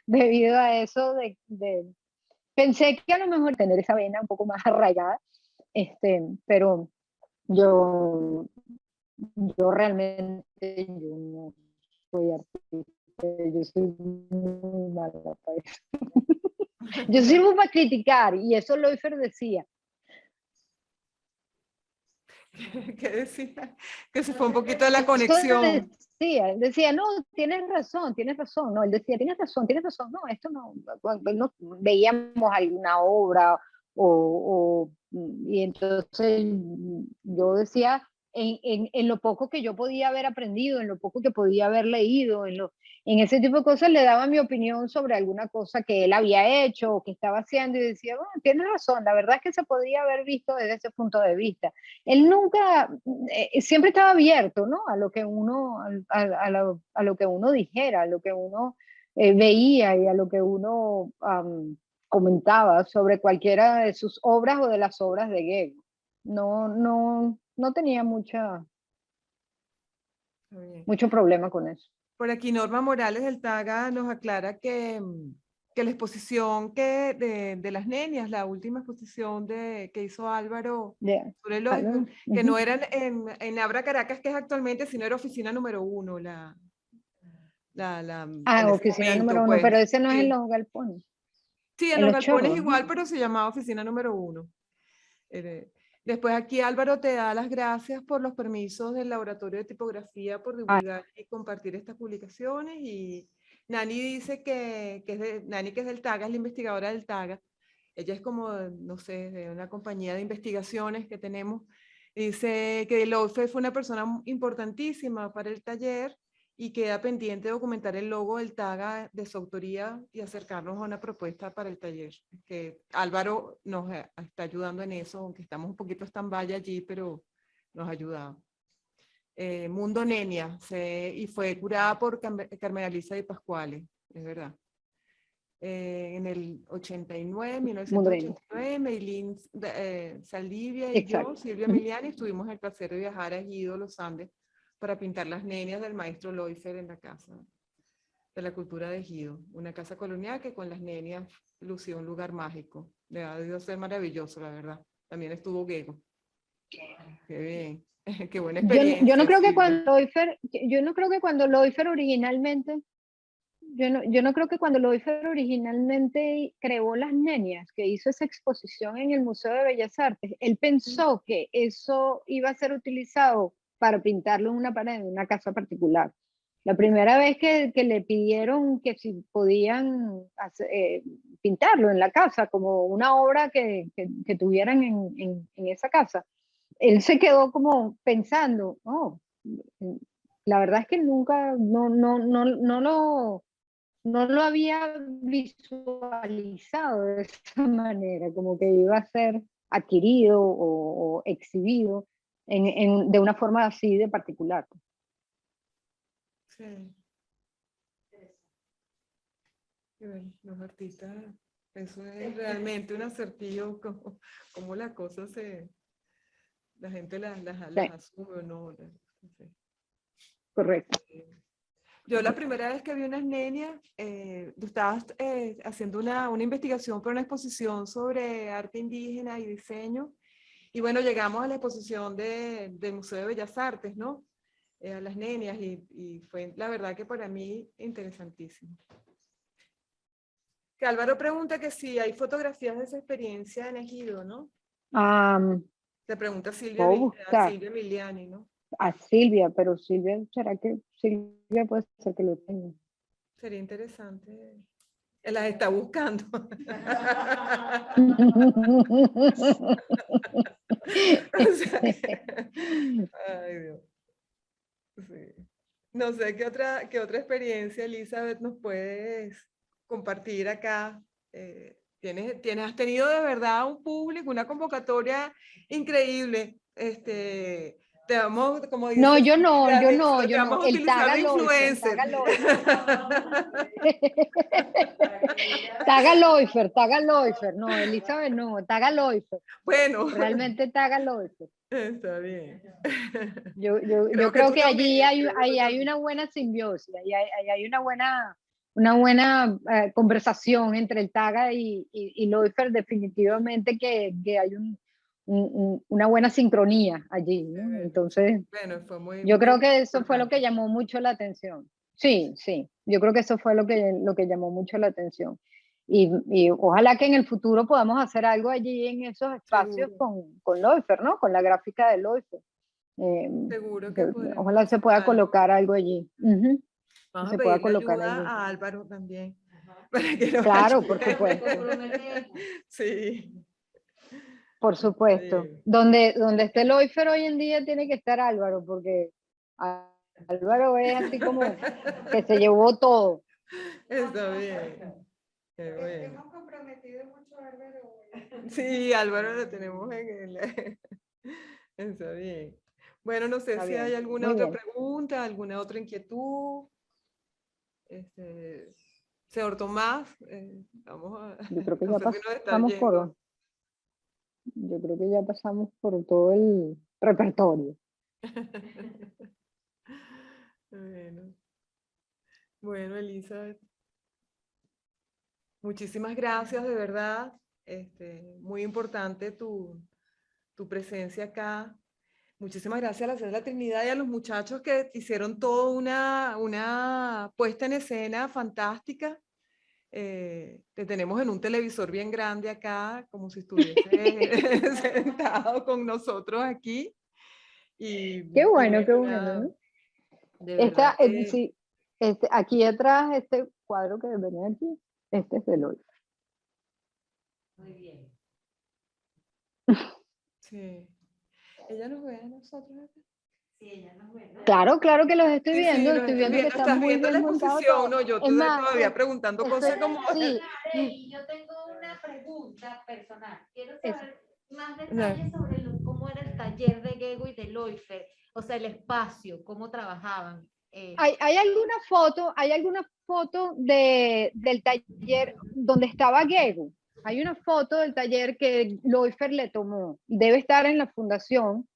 debido a eso pensé que a lo mejor tener esa vena un poco más arraigada, pero yo, yo realmente yo no soy artista, yo soy muy mala para eso. Yo sirvo para criticar y eso Loifer decía. ¿Qué decía? Que se fue un poquito de la conexión. Decía, no, tienes razón, no, él decía, tienes razón, no, esto no veíamos alguna obra y entonces yo decía, en lo poco que yo podía haber aprendido, en lo poco que podía haber leído, en ese tipo de cosas le daba mi opinión sobre alguna cosa que él había hecho o que estaba haciendo y decía, bueno, tienes razón, la verdad es que se podría haber visto desde ese punto de vista. Él nunca, siempre estaba abierto, ¿no? A lo que uno, a lo que uno dijera, a lo que uno veía y a lo que uno comentaba sobre cualquiera de sus obras o de las obras de Gego. No tenía mucho problema con eso. Por aquí Norma Morales del Taga nos aclara que la exposición de las nenias, la última exposición que hizo Álvaro sobre el que no era en Abra Caracas, que es actualmente, sino era oficina número 1. Oficina número 1, pues, pero ese no sí. es en los galpones. Sí, en los galpones igual, pero se llamaba oficina número 1. Después aquí Álvaro te da las gracias por los permisos del Laboratorio de Tipografía por divulgar y compartir estas publicaciones. Y Nani dice Nani, que es del TAGA, es la investigadora del TAGA. Ella es como, no sé, de una compañía de investigaciones que tenemos. Dice que Loifer fue una persona importantísima para el taller y queda pendiente de documentar el logo del TAGA de su autoría y acercarnos a una propuesta para el taller. Que Álvaro nos está ayudando en eso, aunque estamos un poquito stand-by allí, pero nos ha ayudado. Mundo Nenia, y fue curada por Carmen Alisa de Pascuale, es verdad. En el 89, 1989, Meilín Saldivia y yo, Silvia Emiliani, tuvimos el placer de viajar a Ejido, Los Andes, para pintar las nenias del maestro Loifer en la casa de la cultura de Ejido, una casa colonial que con las nenias lucía un lugar mágico. Debió ser maravilloso, la verdad. También estuvo Gego. Qué bien, qué buena experiencia. Yo no creo que cuando Loifer originalmente, yo no creo que cuando Loifer originalmente creó las nenias, que hizo esa exposición en el Museo de Bellas Artes, él pensó que eso iba a ser utilizado para pintarlo en una pared de una casa particular. La primera vez que le pidieron que si podían pintarlo en la casa como una obra que tuvieran en esa casa, él se quedó como pensando, oh, la verdad es que nunca, no lo había visualizado de esa manera, como que iba a ser adquirido o exhibido de una forma así de particular. Sí. Los artistas, eso es realmente un acertijo, como la cosa se La gente las Sí, asume o no. No sé. correcto. Yo la primera vez que vi unas nenias, tú estabas haciendo una investigación para una exposición sobre arte indígena y diseño. Y bueno, llegamos a la exposición del Museo de Bellas Artes, ¿no? A las nenias y fue la verdad que para mí interesantísimo. Que Álvaro pregunta que si hay fotografías de esa experiencia en Ejido, ¿no? Te pregunta Puedo buscar Silvia Miliani, ¿no? a Silvia, pero Silvia, ¿será que Silvia puede ser que lo tenga? Sería interesante. Él las está buscando. O sea, ay, Dios. Sí. No sé qué otra experiencia, Elizabeth, nos puedes compartir acá. Has tenido de verdad un público, una convocatoria increíble. Te vamos, como No, dices, te vamos a el utilizar de influencer. Taga Loifer, no, Elizabeth no, Taga Loifer, Bueno, realmente Taga Loifer. está bien. Yo Creo que creo tú que allí también. Creo que tú hay también. una buena simbiosis, ahí hay una buena conversación entre el Taga y Loifer, definitivamente que hay una buena sincronía allí, ¿no? Entonces, Bueno, fue muy, yo muy creo que eso fue lo que importante. llamó mucho la atención. Sí, sí, yo creo que eso fue lo que llamó mucho la atención. Y ojalá que en el futuro podamos hacer algo allí en esos espacios Seguro, con Loifer, ¿no? Con la gráfica de Loifer. Eh, seguro que podremos ojalá se hacer pueda algo. colocar algo allí. Ujú, que Vamos a se pueda pedirle colocar ayuda allí. a Álvaro también, para que nos Claro, por supuesto, ayude. Sí, por está supuesto. bien. Donde esté Loifer hoy en día tiene que estar Álvaro, porque Álvaro es así como que se llevó todo. Está bien. Qué bueno. Hemos comprometido mucho a Álvaro. Sí, Álvaro lo tenemos en el... Está bien. Bueno, no sé Está si hay bien, alguna muy otra bien. pregunta, alguna otra inquietud. Señor Tomás, vamos a... Yo creo que No ya sé si nos está pasamos yendo. yo creo que ya pasamos por todo el repertorio. Bueno, bueno, Elizabeth, muchísimas gracias, de verdad. Muy importante tu presencia acá. Muchísimas gracias a la Sede de la Trinidad y a los muchachos que hicieron toda una puesta en escena fantástica. Te tenemos en un televisor bien grande acá, como si estuviese sentado con nosotros aquí. Qué Y bueno, qué bueno, bueno, nada, ¿no? de verdad que Sí, aquí atrás, este cuadro que venía aquí, este es de Loy. Muy bien. sí. Ella nos ve a nosotros acá. Sí, ella nos ve, ¿no? Claro, claro que los Sí, sí, estoy viendo que está estás muy viendo la bien montado exposición, todo. ¿no? Yo Es estoy más, todavía preguntando cosas como... sí, Y yo tengo una pregunta personal. Quiero es, saber más No. detalles sobre cómo era el taller de Gego y de Loifer, o sea, el espacio, cómo trabajaban. hay alguna foto del taller donde estaba Gego. Hay una foto del taller que Loifer le tomó. Debe estar en la fundación.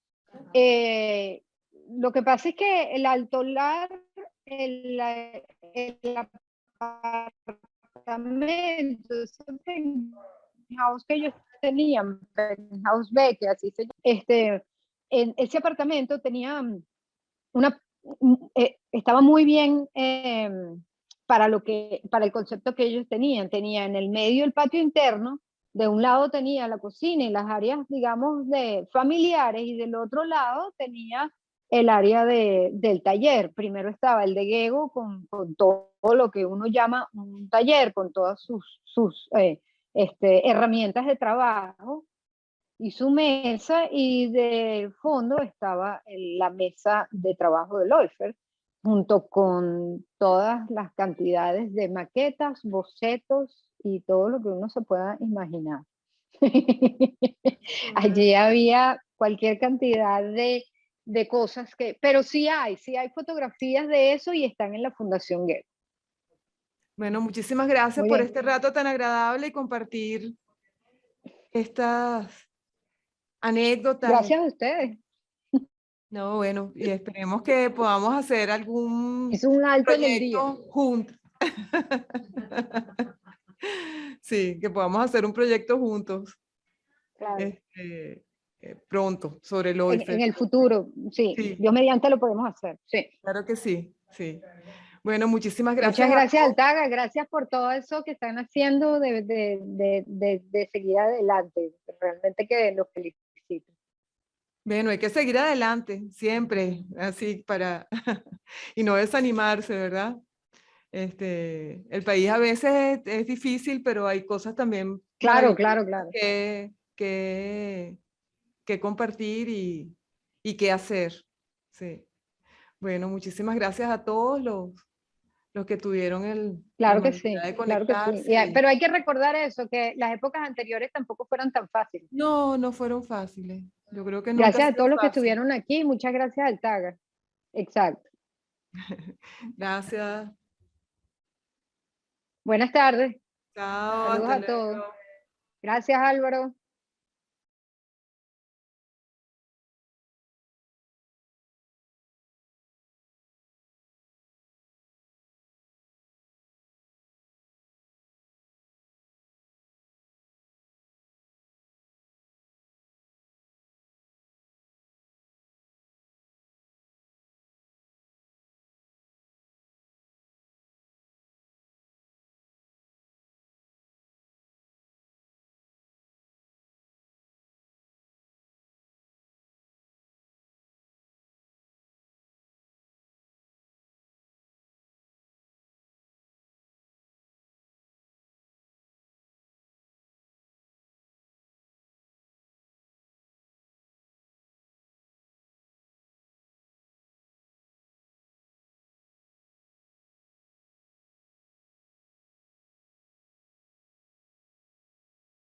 Lo que pasa es que el Altolar, el apartamento, ese penthouse que ellos tenían, penthouse B, que así se llama, en ese apartamento tenía una, estaba muy bien para el concepto que ellos tenían. Tenía en el medio el patio interno, de un lado tenía la cocina y las áreas, digamos, de familiares, y del otro lado tenía el área del taller. Primero estaba el de Gego con todo lo que uno llama un taller, con todas sus herramientas de trabajo y su mesa, y de fondo estaba la mesa de trabajo de Loifer, junto con todas las cantidades de maquetas, bocetos y todo lo que uno se pueda imaginar. Allí había cualquier cantidad de cosas pero sí hay fotografías de eso y están en la Fundación Goethe. Bueno, muchísimas gracias Muy por bien. este rato tan agradable y compartir estas anécdotas. Gracias a ustedes. No, bueno, y esperemos que podamos hacer algún Hizo un alto en el día. proyecto juntos. Sí, que podamos hacer un proyecto juntos Claro. Pronto sobre el En OIFE. el futuro, sí. Sí. Dios mediante lo podemos hacer. Sí. Claro que sí, sí. Bueno, muchísimas gracias. Muchas gracias, a Altaga. Gracias por todo eso que están haciendo de seguir adelante. Realmente que los felicito. Bueno, hay que seguir adelante, siempre, así para, y no desanimarse, ¿verdad? El país a veces es difícil, pero hay cosas también Claro, maravillosas claro. que compartir y que hacer. Sí. Bueno, muchísimas gracias a todos los que tuvieron la Claro que sí, amabilidad de claro que sí. conectarse. Pero hay que recordar eso, que las épocas anteriores tampoco fueron tan fáciles. No, no fueron fáciles. Yo creo que nunca ha Gracias a sido todos los que fácil. estuvieron aquí. Muchas gracias, Altaga. Exacto. Gracias. Buenas tardes. Chao, Saludos hasta a todos. luego. Gracias, Álvaro.